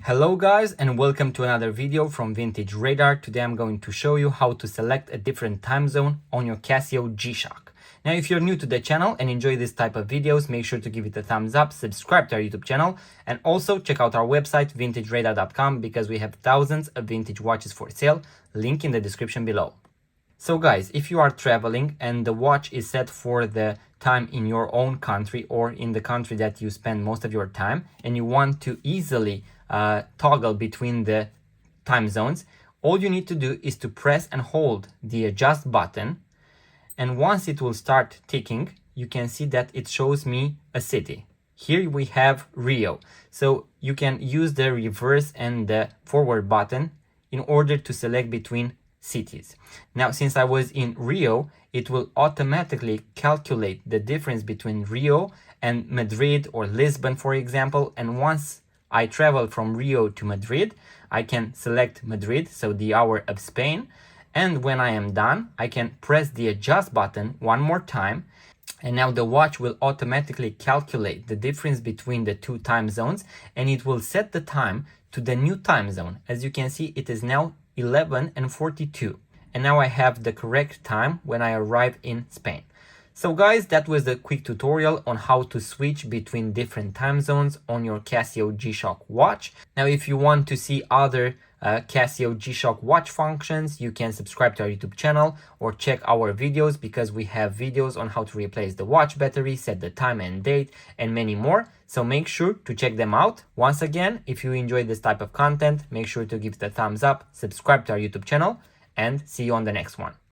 Hello guys, and welcome to another video from Vintage Radar. Today I'm going to show you how to select a different time zone on your Casio G Shock. Now if you're new to the channel and enjoy this type of videos, make sure to give it a thumbs up, subscribe to our YouTube channel, and also check out our website vintageradar.com because we have thousands of vintage watches for sale, link in the description below. So guys, if you are traveling and the watch is set for the time in your own country or in the country that you spend most of your time, and you want to easily toggle between the time zones, all you need to do is to press and hold the adjust button, and once it will start ticking, you can see that it shows me a city. Here we have Rio, so you can use the reverse and the forward button in order to select between cities. Now, since I was in Rio, it will automatically calculate the difference between Rio and Madrid or Lisbon, for example. And once I travel from Rio to Madrid, I can select Madrid, so the hour of Spain. And when I am done, I can press the adjust button one more time. And now the watch will automatically calculate the difference between the two time zones, and it will set the time to the new time zone. As you can see, it is now 11:42, and now I have the correct time when I arrive in Spain. So guys, that was a quick tutorial on how to switch between different time zones on your Casio G Shock watch. Now if you want to see other Casio G Shock watch functions, you can subscribe to our YouTube channel or check our videos, because we have videos on how to replace the watch battery, set the time and date, and many more. So make sure to check them out. Once again, if you enjoy this type of content, make sure to give it a thumbs up, subscribe to our YouTube channel, and see you on the next one.